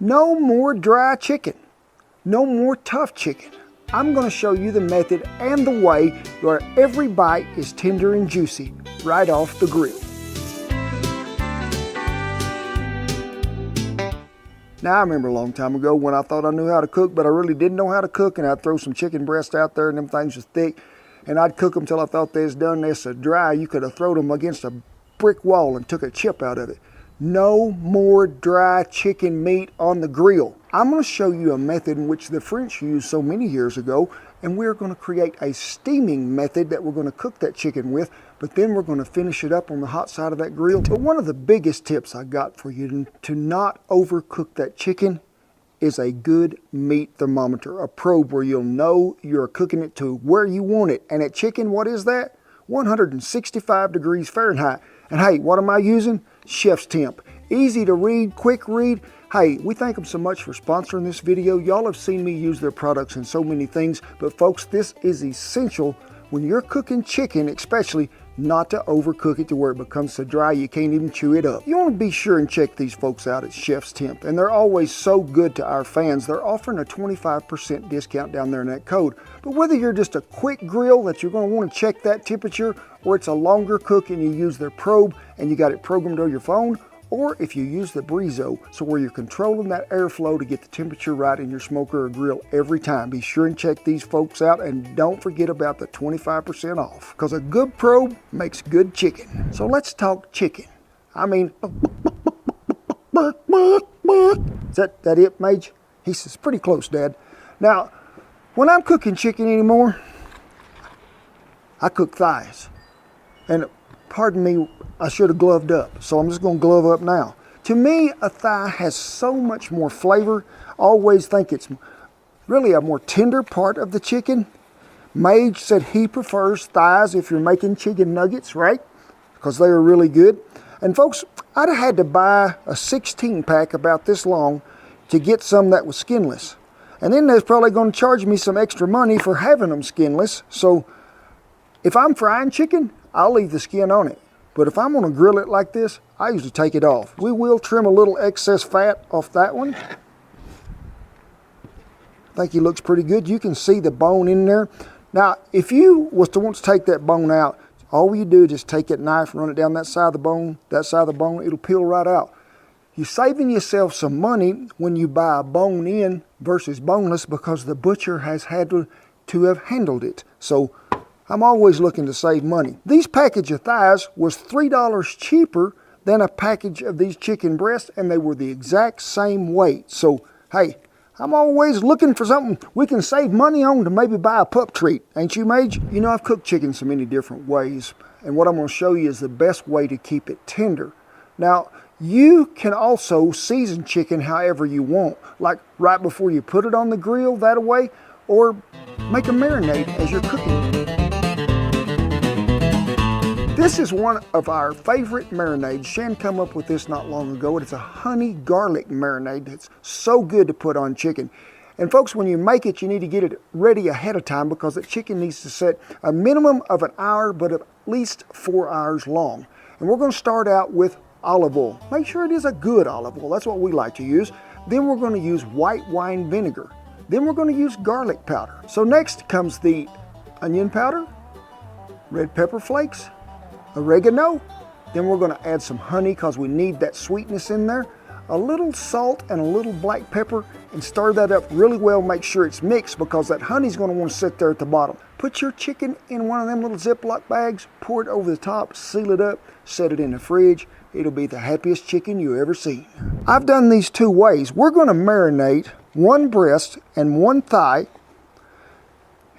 No more dry chicken. No more tough chicken. I'm going to show you the method and the way where every bite is tender and juicy right off the grill. Now I remember a long time ago when I thought I knew how to cook, but I really didn't know how to cook, and I'd throw some chicken breast out there and them things was thick, and I'd cook them till I thought they was done. They're so dry you could have thrown them against a brick wall and took a chip out of it. No more dry chicken meat on the grill. I'm going to show you a method in which the French used so many years ago, and we're going to create a steaming method that we're going to cook that chicken with, but then we're going to finish it up on the hot side of that grill. But one of the biggest tips I got for you to not overcook that chicken is a good meat thermometer, a probe where you'll know you're cooking it to where you want it. And at chicken, what is that? 165 degrees Fahrenheit. And hey, what am I using? Chef's Temp. Easy to read, quick read. Hey, we thank them so much for sponsoring this video. Y'all have seen me use their products in so many things, but folks, this is essential when you're cooking chicken, especially not to overcook it to where it becomes so dry you can't even chew it up. You want to be sure and check these folks out at Chef's Temp, and they're always so good to our fans. They're offering a 25% discount down there in that code. But whether you're just a quick grill that you're going to want to check that temperature, or it's a longer cook and you use their probe and you got it programmed on your phone, or if you use the Brizo, so where you're controlling that airflow to get the temperature right in your smoker or grill every time. Be sure and check these folks out, and don't forget about the 25% off, because a good probe makes good chicken. So let's talk chicken. I mean, is that it, Mage? He says, pretty close, Dad. Now, when I'm cooking chicken anymore, I cook thighs. And pardon me, I should have gloved up, so I'm just going to glove up now. To me, a thigh has so much more flavor. I always think it's really a more tender part of the chicken. Mage said he prefers thighs if you're making chicken nuggets, right? Because they are really good. And folks, I'd have had to buy a 16-pack about this long to get some that was skinless. And then they're probably going to charge me some extra money for having them skinless. So if I'm frying chicken, I'll leave the skin on it. But if I'm going to grill it like this, I usually take it off. We will trim a little excess fat off that one. I think he looks pretty good. You can see the bone in there. Now, if you was to want to take that bone out, all you do is just take that knife, run it down that side of the bone, it'll peel right out. You're saving yourself some money when you buy a bone in versus boneless, because the butcher has had to have handled it. So I'm always looking to save money. These package of thighs was $3 cheaper than a package of these chicken breasts, and they were the exact same weight. So, hey, I'm always looking for something we can save money on to maybe buy a pup treat. Ain't you, Mage? You know, I've cooked chicken so many different ways, and what I'm going to show you is the best way to keep it tender. Now, you can also season chicken however you want, like right before you put it on the grill, that way, or make a marinade as you're cooking. This is one of our favorite marinades. Shan come up with this not long ago. It's a honey garlic marinade that's so good to put on chicken. And folks, when you make it, you need to get it ready ahead of time, because the chicken needs to set a minimum of an hour, but at least 4 hours long. And we're going to start out with olive oil. Make sure it is a good olive oil. That's what we like to use. Then we're going to use white wine vinegar. Then we're going to use garlic powder. So next comes the onion powder, red pepper flakes, oregano. Then we're going to add some honey, because we need that sweetness in there, a little salt and a little black pepper, and stir that up really well. Make sure it's mixed, because that honey's going to want to sit there at the bottom. Put your chicken in one of them little Ziploc bags, pour it over the top, seal it up, set it in the fridge. It'll be the happiest chicken you ever seen. I've done these two ways. We're going to marinate one breast and one thigh,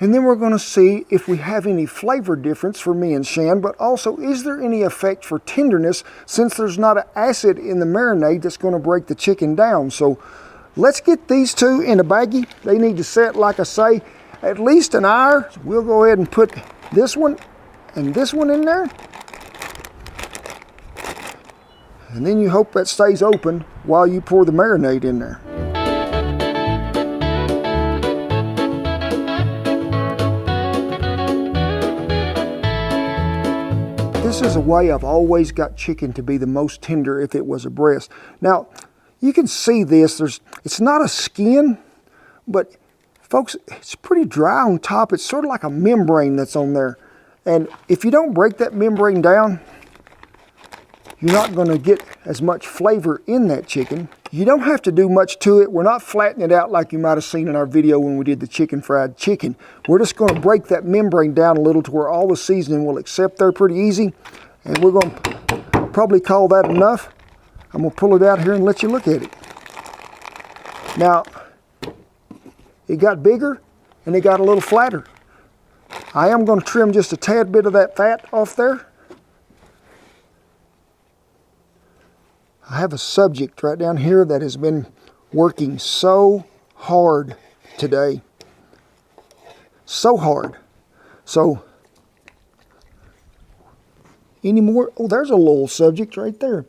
and then we're going to see if we have any flavor difference for me and Shan, but also, is there any effect for tenderness, since there's not an acid in the marinade that's going to break the chicken down. So let's get these two in a baggie. They need to set, like I say, at least an hour. So we'll go ahead and put this one and this one in there. And then you hope that stays open while you pour the marinade in there. This is a way I've always got chicken to be the most tender if it was a breast. Now, You can see this. It's not a skin, but folks, it's pretty dry on top. It's sort of like a membrane that's on there. And if you don't break that membrane down, you're not going to get as much flavor in that chicken. You don't have to do much to it. We're not flattening it out like you might have seen in our video when we did the chicken fried chicken. We're just going to break that membrane down a little to where all the seasoning will accept there pretty easy. And we're going to probably call that enough. I'm going to pull it out here and let you look at it. Now, it got bigger and it got a little flatter. I am going to trim just a tad bit of that fat off there. I have a subject right down here that has been working so hard today. So hard. So, any more? Oh, there's a little subject right there.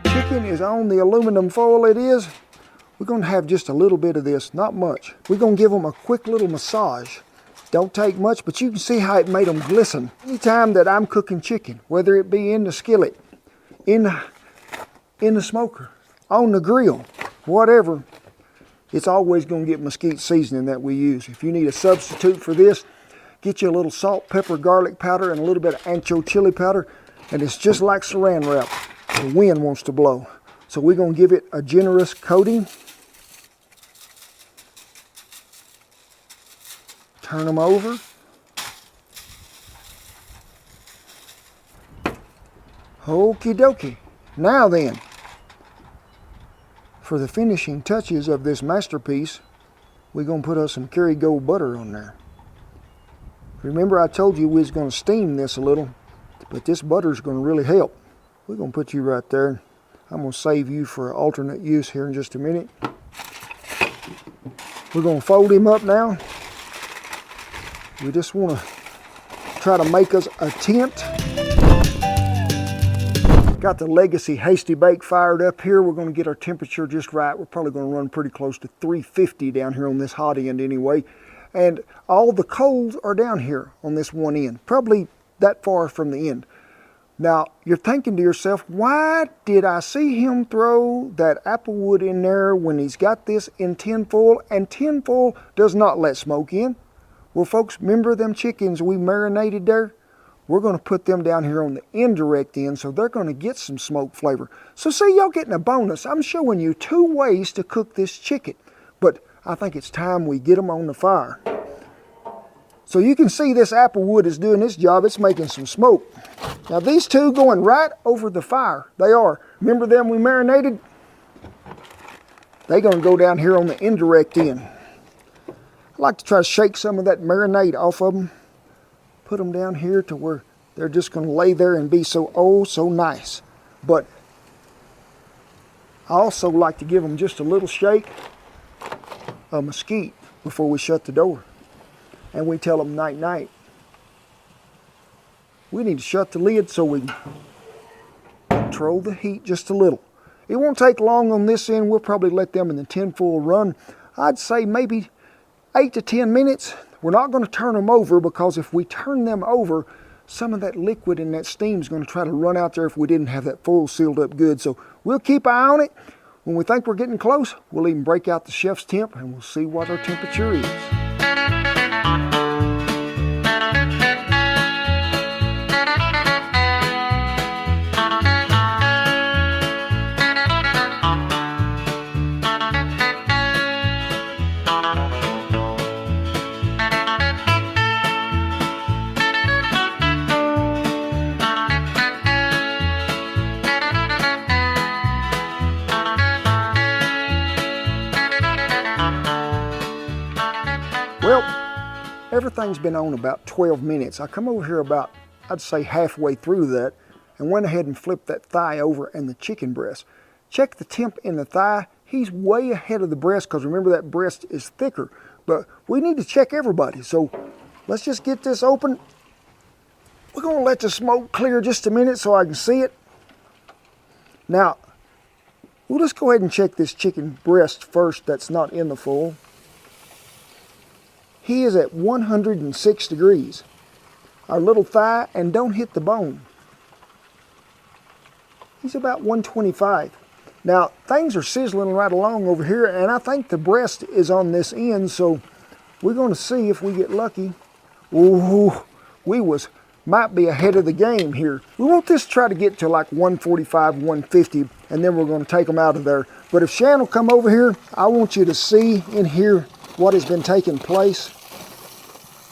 Chicken is on the aluminum foil it is. We're going to have just a little bit of this, not much. We're going to give them a quick little massage. Don't take much, but you can see how it made them glisten. Anytime that I'm cooking chicken, whether it be in the skillet, in the smoker, on the grill, whatever, it's always going to get mesquite seasoning that we use. If you need a substitute for this, get you a little salt, pepper, garlic powder, and a little bit of ancho chili powder, and it's just like saran wrap. The wind wants to blow. So we're going to give it a generous coating. Turn them over. Okie dokie. Now then, for the finishing touches of this masterpiece, we're going to put us some Kerrygold butter on there. Remember I told you we was going to steam this a little, but this butter is going to really help. We're going to put you right there. I'm going to save you for an alternate use here in just a minute. We're going to fold him up now. We just want to try to make us a tent. Got the Legacy Hasty Bake fired up here. We're going to get our temperature just right. We're probably going to run pretty close to 350 down here on this hot end anyway. And all the coals are down here on this one end, probably that far from the end. Now, you're thinking to yourself, why did I see him throw that applewood in there when he's got this in tinfoil, and tinfoil does not let smoke in? Well, folks, remember them chickens we marinated there? We're going to put them down here on the indirect end, so they're going to get some smoke flavor. So see, y'all getting a bonus. I'm showing you 2 ways to cook this chicken, but I think it's time we get them on the fire. So you can see this applewood is doing its job. It's making some smoke. Now these 2 going right over the fire. They are. Remember them we marinated? They're going to go down here on the indirect end. I like to try to shake some of that marinade off of them. Put them down here to where they're just going to lay there and be so nice. But I also like to give them just a little shake of mesquite before we shut the door. And we tell them night night. We need to shut the lid so we can control the heat just a little. It won't take long on this end. We'll probably let them in the tinfoil run. I'd say maybe 8 to 10 minutes. We're not going to turn them over, because if we turn them over, some of that liquid and that steam is going to try to run out there if we didn't have that foil sealed up good. So we'll keep an eye on it. When we think we're getting close, we'll even break out the chef's temp and we'll see what our temperature is. Well, everything's been on about 12 minutes. I come over here about, I'd say halfway through that, and went ahead and flipped that thigh over and the chicken breast. Check the temp in the thigh. He's way ahead of the breast, because remember that breast is thicker. But we need to check everybody. So let's just get this open. We're going to let the smoke clear just a minute so I can see it. Now, we'll just go ahead and check this chicken breast first that's not in the foil. He is at 106 degrees. our little thigh and don't hit the bone. He's about 125. Now, things are sizzling right along over here, and I think the breast is on this end, so we're going to see if we get lucky. Ooh, might be ahead of the game here. We want this to try to get to like 145, 150, and then we're going to take them out of there. But if Shan will come over here, I want you to see in here what has been taking place.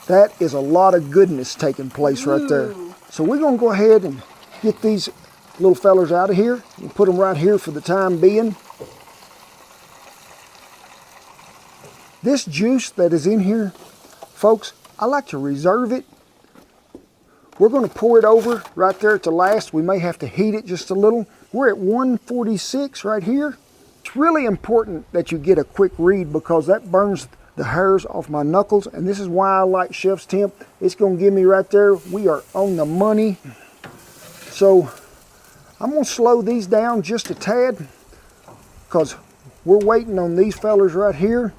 That is a lot of goodness taking place right there. So we're going to go ahead and get these little fellers out of here and put them right here for the time being. This juice that is in here, folks, I like to reserve it. We're going to pour it over right there at the last. We may have to heat it just a little. We're at 146 right here. It's really important that you get a quick read because that burns the hairs off my knuckles, and this is why I like Chef's Temp. It's going to give me right there. We are on the money. So I'm going to slow these down just a tad because we're waiting on these fellers right here.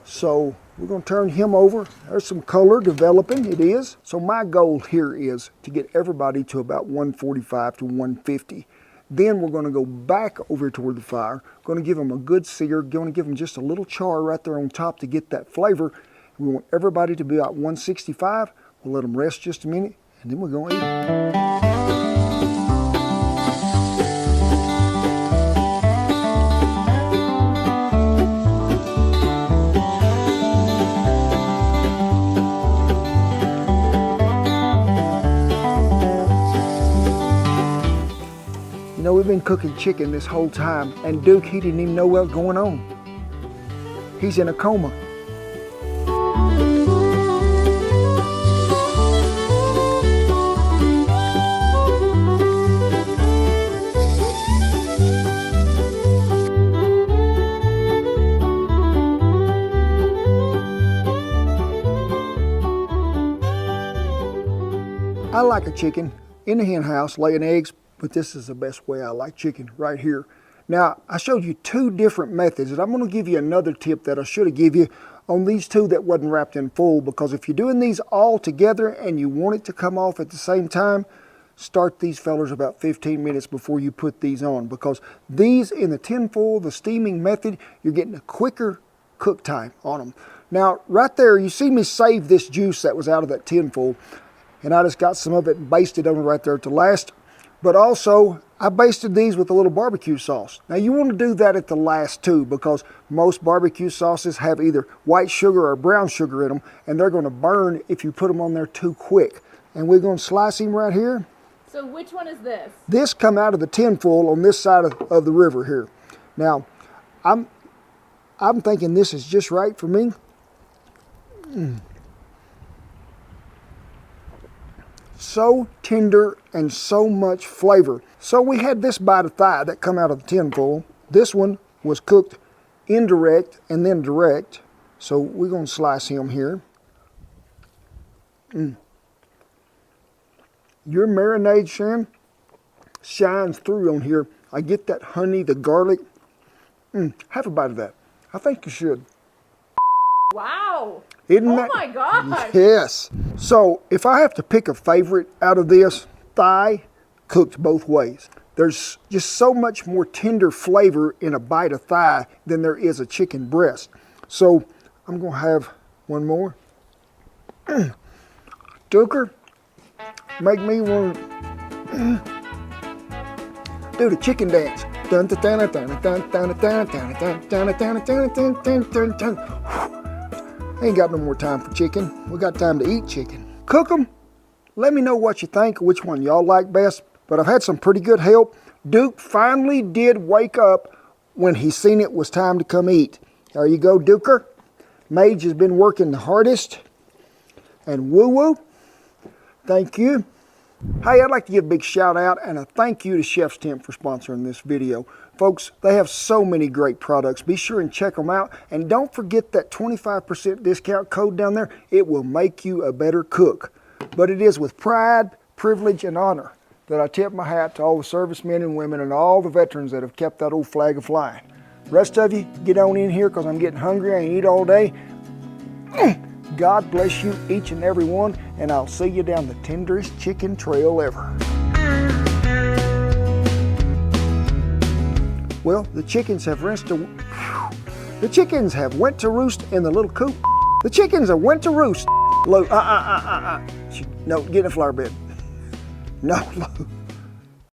So we're going to turn him over. There's some color developing, it is. So my goal here is to get everybody to about 145 to 150. Then we're going to go back over toward the fire. Going to give them a good sear. Going to give them just a little char right there on top to get that flavor. We want everybody to be about 165. We'll let them rest just a minute, and then we're going to eat them. You know, we've been cooking chicken this whole time, and Duke, he didn't even know what was going on. He's in a coma. I like a chicken in the hen house laying eggs, but this is the best way I like chicken right here. Now, I showed you two different methods, and I'm going to give you another tip that I should have given you on these two that wasn't wrapped in foil, because if you're doing these all together and you want it to come off at the same time, start these fellers about 15 minutes before you put these on, because these in the tin foil, the steaming method, you're getting a quicker cook time on them. Now, right there, you see me save this juice that was out of that tin foil, and I just got some of it basted on it right there at the last. But also, I basted these with a little barbecue sauce. Now, you want to do that at the last too, because most barbecue sauces have either white sugar or brown sugar in them, and they're going to burn if you put them on there too quick. And we're going to slice him right here. So which one is this? This come out of the tin foil on this side of the river here. Now, I'm thinking this is just right for me. So tender and so much flavor. So we had this bite of thigh that come out of the tin foil. This one was cooked indirect and then direct. So we're going to slice him here. Your marinade, Shan, shines through on here. I get that honey, the garlic. Have a bite of that. I think you should. Wow. Isn't that? Oh my gosh. Yes. So if I have to pick a favorite out of this, thigh cooked both ways. There's just so much more tender flavor in a bite of thigh than there is a chicken breast. So I'm going to have one more. Duker, make me one. Do the chicken dance. Ain't got no more time for chicken. We got time to eat chicken. Cook them. Let me know what you think, which one y'all like best. But I've had some pretty good help. Duke finally did wake up when he seen it was time to come eat. There you go, Duker. Mage has been working the hardest. And woo-woo, thank you. Hey, I'd like to give a big shout out and a thank you to Chef's Temp for sponsoring this video. Folks, they have so many great products. Be sure and check them out. And don't forget that 25% discount code down there. It will make you a better cook. But it is with pride, privilege, and honor that I tip my hat to all the servicemen and women and all the veterans that have kept that old flag a-flying. Rest of you, get on in here because I'm getting hungry. I ain't eat all day. God bless you, each and every one, and I'll see you down the tenderest chicken trail ever. Well, the chickens have went to roost in the little coop. The chickens have went to roost. No, get in the flower bed. No,